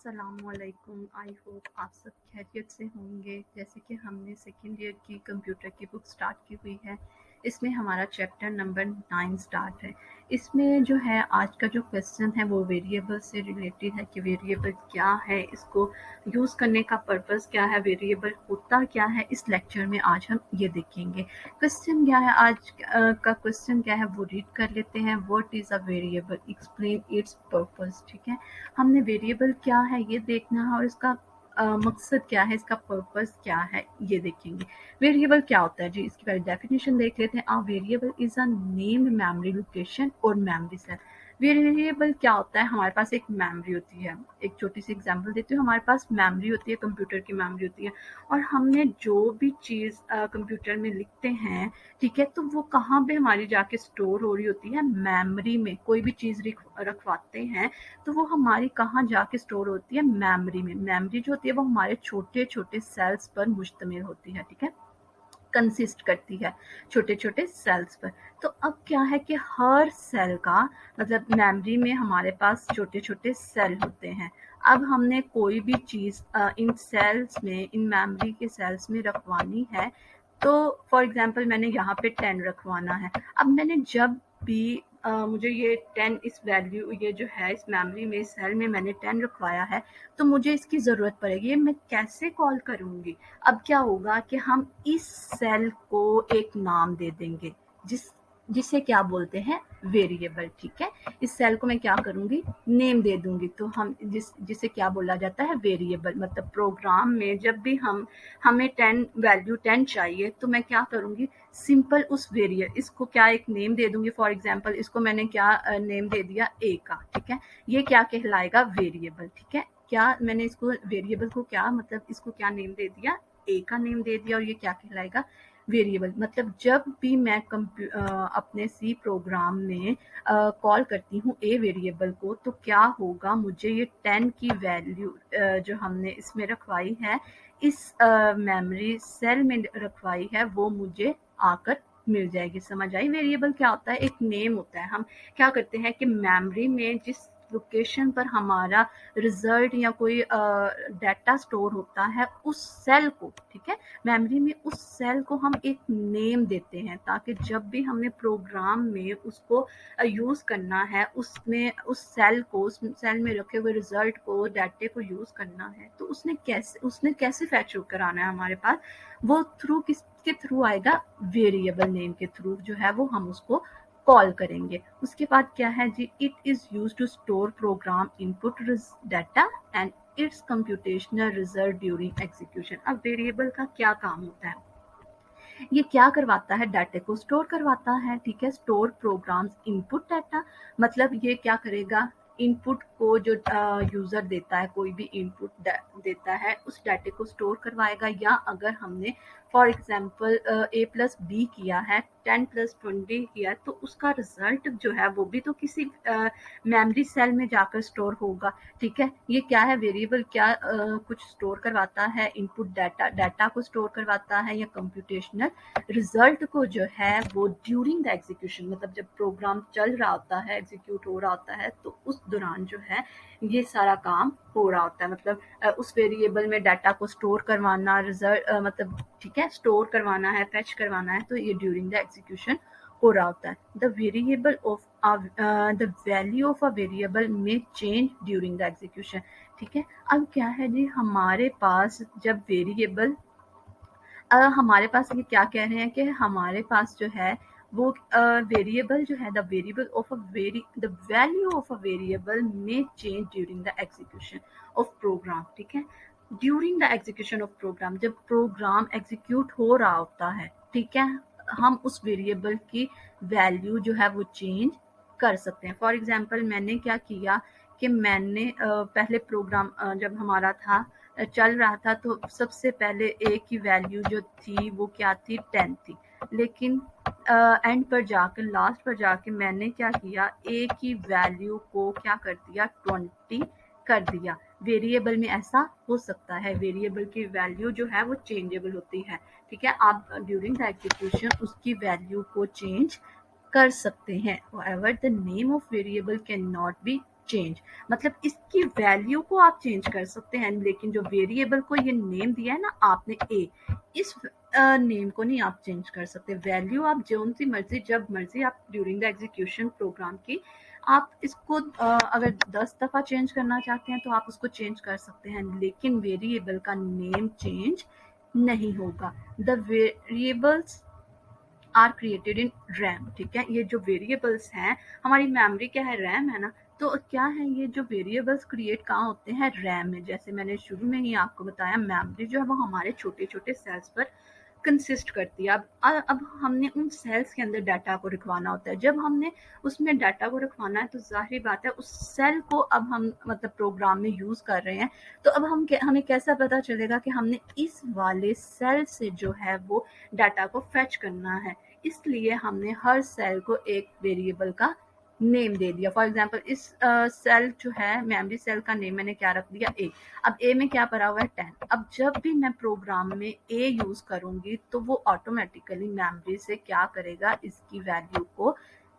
अस्सलामुअलैकुम। I hope आप सब खैरियत से होंगे। जैसे कि हमने सेकेंड ईयर की कंप्यूटर की बुक स्टार्ट की हुई है, इसमें हमारा चैप्टर नंबर 9 स्टार्ट है। इसमें जो है आज का जो क्वेश्चन है वो वेरिएबल से रिलेटेड है कि वेरिएबल क्या है, इसको यूज़ करने का पर्पस क्या है, वेरिएबल होता क्या है। इस लेक्चर में आज हम ये देखेंगे। क्वेश्चन क्या है आज का क्वेश्चन क्या है वो रीड कर लेते हैं। What is a variable, explain it's purpose. ठीक है, हमने वेरिएबल क्या है ये देखना है और इसका मकसद क्या है, इसका पर्पस क्या है ये देखेंगे। वेरिएबल क्या होता है जी, इसकी पहले डेफिनेशन देख लेते हैं। Variable is a named memory location और मेमोरी सेल। वेरिएबल क्या होता है, हमारे पास एक मेमोरी होती है। एक छोटी सी एग्जांपल देती हूँ। हमारे पास मेमोरी होती है, कंप्यूटर की मेमोरी होती है, और हमने जो भी चीज़ कंप्यूटर में लिखते हैं, ठीक है, तो वो कहाँ पे हमारी जाके स्टोर हो रही होती है, मेमोरी में। कोई भी चीज़ रखवाते हैं तो वो हमारी कहाँ जाके स्टोर होती है, मेमोरी में। मेमोरी जो होती है वो हमारे छोटे छोटे सेल्स पर मुश्तमिल होती है, ठीक है, कंसिस्ट करती है छोटे छोटे सेल्स पर। तो अब क्या है कि हर सेल का मतलब मेमोरी में हमारे पास छोटे छोटे सेल होते हैं। अब हमने कोई भी चीज़ इन सेल्स में, इन मेमोरी के सेल्स में रखवानी है, तो फॉर एग्जांपल मैंने यहाँ पे 10 रखवाना है। अब मैंने जब भी मुझे ये 10, इस वैल्यू, ये जो है इस मेमोरी में, इस सेल में मैंने 10 रखवाया है, तो मुझे इसकी ज़रूरत पड़ेगी। ये मैं कैसे कॉल करूँगी? अब क्या होगा कि हम इस सेल को एक नाम दे देंगे, जिसे क्या बोलते हैं, वेरिएबल। ठीक है, इस सेल को मैं क्या करूंगी, नेम दे दूंगी। तो हम जिसे क्या बोला जाता है, वेरिएबल। मतलब प्रोग्राम में जब भी हमें 10 वैल्यू 10 चाहिए, तो मैं क्या करूंगी, सिंपल उस वेरिएबल, इसको क्या एक नेम दे दूंगी। फॉर एग्जांपल इसको मैंने क्या नेम दे दिया, ए का। ठीक है, ये क्या कहलाएगा, वेरिएबल। ठीक है, क्या मैंने इसको वेरिएबल को क्या मतलब इसको क्या नेम दे दिया, ए का नेम दे दिया, और ये क्या कहलाएगा, वेरिएबल। मतलब जब भी मैं अपने सी प्रोग्राम में कॉल करती हूँ ए वेरिएबल को, तो क्या होगा, मुझे ये 10 की वैल्यू जो हमने इसमें रखवाई है, इस मेमोरी सेल में रखवाई है, वो मुझे आकर मिल जाएगी। समझ आई? वेरिएबल क्या होता है, एक नेम होता है। हम क्या करते हैं कि मेमोरी में जिस लोकेशन पर हमारा रिजल्ट या कोई डाटा स्टोर होता है, उस सेल को, ठीक है, मेमोरी में उस सेल को हम एक नेम देते हैं, ताकि जब भी हमने प्रोग्राम में उसको यूज़ करना है, उसमें उस सेल को, उस सेल में रखे हुए रिजल्ट को, डाटे को यूज़ करना है, तो उसने कैसे फैच होकर आना है हमारे पास, वो थ्रू किसके थ्रू आएगा, वेरिएबल नेम के थ्रू जो है वो हम उसको कॉल करेंगे। उसके बाद क्या है जी, it is used to store program input data and its computational result during execution. अब वेरिएबल का क्या काम होता है, ये क्या करवाता है, डाटा को स्टोर करवाता है। ठीक है, स्टोर प्रोग्राम्स इनपुट डाटा, मतलब ये क्या करेगा, इनपुट को जो यूज़र देता है, कोई भी इनपुट देता है, उस डाटे को स्टोर करवाएगा। या अगर हमने for example a plus B किया है, 10 प्लस 20 किया, तो उसका रिजल्ट जो है वो भी तो किसी मेमोरी सेल में जाकर स्टोर होगा। ठीक है, ये क्या है, वेरिएबल क्या कुछ स्टोर करवाता है, इनपुट डाटा को स्टोर करवाता है, या कंप्यूटेशनल रिजल्ट को जो है वो ड्यूरिंग द एग्जीक्यूशन, मतलब जब प्रोग्राम चल रहा होता है, एग्जीक्यूट हो रहा होता है, तो उस दौरान जो है ये सारा काम हो रहा होता है। मतलब उस वेरिएबल में डाटा को स्टोर करवाना, रिजल्ट मतलब, ठीक है, स्टोर करवाना है, फैच करवाना है, तो ये ड्यूरिंग द एग्जीक्यूशन हो रहा होता है। The value of a variable में चेंज ड्यूरिंग द एग्जीक्यूशन। ठीक है, अब क्या है जी, हमारे पास जब वेरिएबल हमारे पास ये क्या कह रहे हैं कि हमारे पास जो है वो वेरिएबल जो है, the value of a variable में change during the execution of program. ठीक है, during the execution of program, जब प्रोग्राम एग्जीक्यूट हो रहा होता है, ठीक है, हम उस वेरिएबल की वैल्यू जो है वो चेंज कर सकते हैं। फॉर एग्जांपल मैंने क्या किया कि मैंने पहले प्रोग्राम जब हमारा था चल रहा था, तो सबसे पहले ए की वैल्यू जो थी वो क्या थी, 10 थी। लेकिन एंड पर जाकर, लास्ट पर जाके मैंने क्या किया, ए की वैल्यू को क्या कर दिया, 20 कर दिया। वेरिएबल में ऐसा हो सकता है, वेरिएबल की वैल्यू जो है वो चेंजेबल होती है। ठीक है, आप ड्यूरिंग द एग्जीक्यूशन उसकी वैल्यू को चेंज कर सकते हैं। However, the name of variable cannot be change, मतलब इसकी वैल्यू को आप चेंज कर सकते हैं, लेकिन जो वेरिएबल को ये नेम दिया है ना आपने ए, इस नेम को नहीं आप चेंज कर सकते। वैल्यू आप जो सी मर्जी जब मर्जी आप ड्यूरिंग द एग्जीक्यूशन प्रोग्राम की आप इसको अगर 10 दफ़ा चेंज करना चाहते हैं तो आप उसको चेंज कर सकते हैं, लेकिन वेरिएबल का नेम चेंज नहीं होगा। The variables are created in RAM, ठीक है। ये जो वेरिएबल्स हैं, हमारी मेमोरी क्या है, रैम है ना, तो क्या है ये जो वेरिएबल्स क्रिएट कहाँ होते हैं, रैम में। जैसे मैंने शुरू में ही आपको बताया, मेमोरी जो है वो हमारे छोटे छोटे सेल्स पर कंसिस्ट करती है। अब हमने उन सेल्स के अंदर डाटा को रखवाना होता है। जब हमने उसमें डाटा को रखवाना है तो जाहिर बात है उस सेल को अब हम मतलब प्रोग्राम में यूज़ कर रहे हैं, तो अब हमें कैसा पता चलेगा कि हमने इस वाले सेल से जो है वो डाटा को फेच करना है। इसलिए हमने हर सेल को एक वेरिएबल का नेम दे दिया। फॉर एग्जांपल इस सेल जो है मेमोरी सेल का नेम मैंने क्या रख दिया, ए। अब ए में क्या पड़ा हुआ है, 10। अब जब भी मैं प्रोग्राम में ए यूज करूंगी तो वो ऑटोमेटिकली मेमोरी से क्या करेगा, इसकी वैल्यू को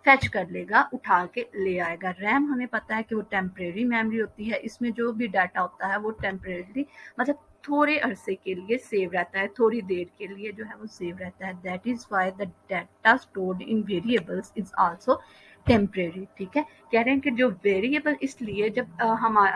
फेच कर लेगा, उठा के ले आएगा। रैम हमें पता है कि वो टेम्परेरी मेमोरी होती है, इसमें जो भी डाटा होता है वो टेम्परेरी मतलब थोड़े अरसे के लिए सेव रहता है, थोड़ी देर के लिए जो है वो सेव रहता है। That is why the data stored in variables is also temporary, ठीक है। कह रहे हैं कि जो वेरिएबल, इसलिए जब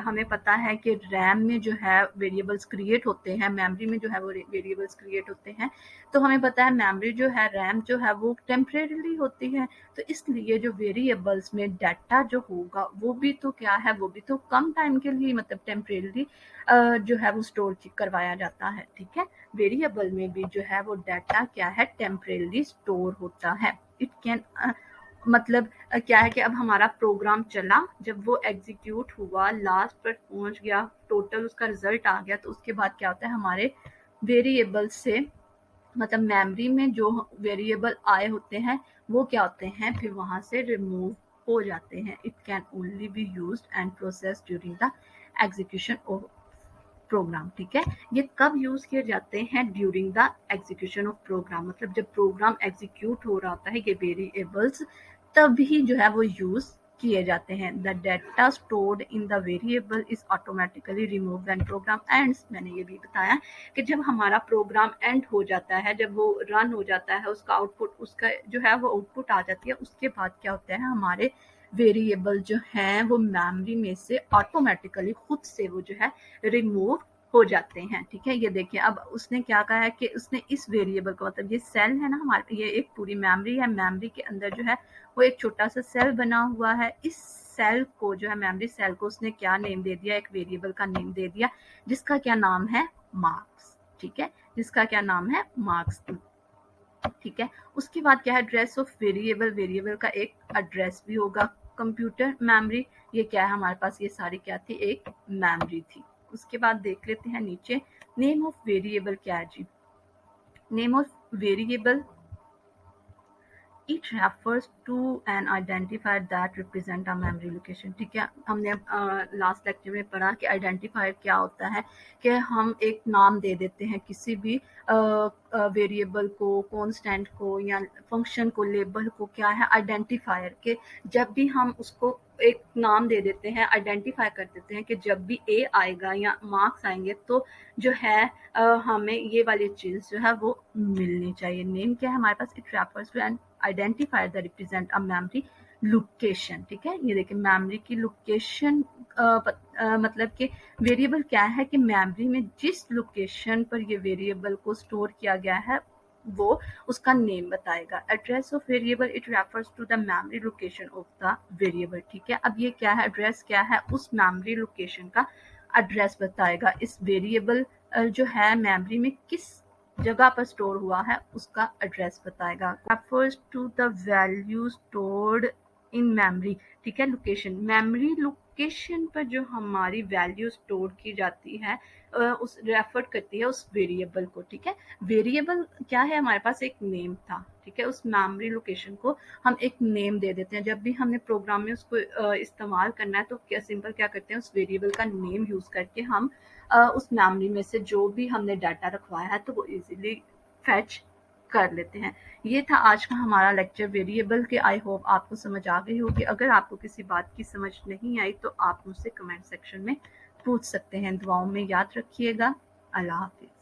हमें पता है कि रैम में जो है वेरिएबल्स क्रिएट होते हैं, मेमोरी में जो है वो वेरिएबल्स क्रिएट होते हैं, तो हमें पता है मेमोरी जो है, रैम जो है वो टेम्परेरीली होती है। तो इसलिए जो वेरिएबल्स में डाटा जो होगा वो भी तो क्या है, वो भी तो कम टाइम के लिए मतलब टेम्परेरीली जो है वो स्टोर करवाया जाता है, ठीक है। वेरिएबल में भी जो है वो डाटा क्या है, टेम्परेरीली स्टोर होता है। इट कैन मतलब क्या है कि अब हमारा प्रोग्राम चला, जब वो एग्जीक्यूट हुआ, लास्ट पर पहुंच गया, टोटल उसका रिजल्ट आ गया, तो उसके बाद क्या होता है, हमारे वेरिएबल से मतलब मेमोरी में जो वेरिएबल आए होते हैं वो क्या होते हैं, फिर वहां से रिमूव हो जाते हैं। It can only be used and process during the execution of program, ठीक है। ये कब यूज किए जाते हैं, during the execution of program, मतलब जब प्रोग्राम एग्जीक्यूट हो रहा होता है ये वेरिएबल्स तभी जो है वो यूज किए जाते हैं। The data stored in the variable is automatically remove when program ends. मैंने ये भी बताया कि जब हमारा प्रोग्राम एंड हो जाता है, जब वो रन हो जाता है, उसका आउटपुट, उसका जो है वो आउटपुट आ जाती है, उसके बाद क्या होता है, हमारे वेरिएबल जो हैं वो मेमोरी में से ऑटोमेटिकली खुद से वो जो है रिमूव हो जाते हैं, ठीक है। ये देखिए, अब उसने क्या कहा है कि उसने इस वेरिएबल को, मतलब ये सेल है ना हमारे, ये एक पूरी मेमोरी है, मेमोरी के अंदर जो है वो एक छोटा सा सेल बना हुआ है। इस सेल को जो है, मेमोरी सेल को उसने क्या नेम दे दिया, एक वेरिएबल का नेम दे दिया, जिसका क्या नाम है, मार्क्स, ठीक है, जिसका क्या नाम है, मार्क्स, ठीक है। उसके बाद क्या है, एड्रेस ऑफ वेरिएबल, वेरिएबल का एक एड्रेस भी होगा। कंप्यूटर मेमोरी, ये क्या है हमारे पास, ये सारी क्या थी, एक मेमोरी थी। उसके बाद देख लेते हैं नीचे, नेम ऑफ वेरिएबल क्या है जी, name of variable it refers to an identifier that represent a memory location, ठीक है। हमने लास्ट लेक्चर में पढ़ा कि आइडेंटिफायर क्या होता है, कि हम एक नाम दे देते हैं किसी भी वेरिएबल को, कांस्टेंट को या फंक्शन को, लेबल को, क्या है, आइडेंटिफायर के जब भी हम उसको एक नाम दे देते हैं, आइडेंटिफाई कर देते हैं कि जब भी ए आएगा या मार्क्स आएंगे तो जो है हमें ये वाली चीज जो है वो मिलनी चाहिए। नेम क्या है हमारे पास, it refers to an identifier that represent a memory location, ठीक है। ये देखिए, मेमोरी की लोकेशन मतलब कि वेरिएबल क्या है कि मेमोरी में जिस लोकेशन पर ये वेरिएबल को स्टोर किया गया है वो उसका नेम बताएगा। Address of variable, it refers to the memory location of the variable, ठीक है। अब ये क्या है, एड्रेस क्या है, उस मेमोरी लोकेशन का एड्रेस बताएगा। इस वेरिएबल जो है मेमोरी में किस जगह पर स्टोर हुआ है उसका एड्रेस बताएगा। Refers to the value stored in memory, ठीक है। लोकेशन, मेमोरी लोकेशन पर जो हमारी वैल्यू स्टोर की जाती है उस रेफर करती है उस वेरिएबल को, ठीक है। वेरिएबल क्या है, हमारे पास एक नेम था, ठीक है। उस मेमोरी लोकेशन को हम एक नेम दे देते हैं। जब भी हमने प्रोग्राम में उसको इस्तेमाल करना है तो क्या सिंपल क्या करते हैं, उस वेरिएबल का नेम यूज करके हम उस मेमोरी में से जो भी हमने डाटा रखवाया है तो वो इजीली फेच कर लेते हैं। ये था आज का हमारा लेक्चर वेरिएबल के। आई होप आपको समझ आ गई होगी। अगर आपको किसी बात की समझ नहीं आई तो आप मुझसे कमेंट सेक्शन में पूछ सकते हैं। दुआओं में याद रखिएगा। अल्लाह हाफ़िज़।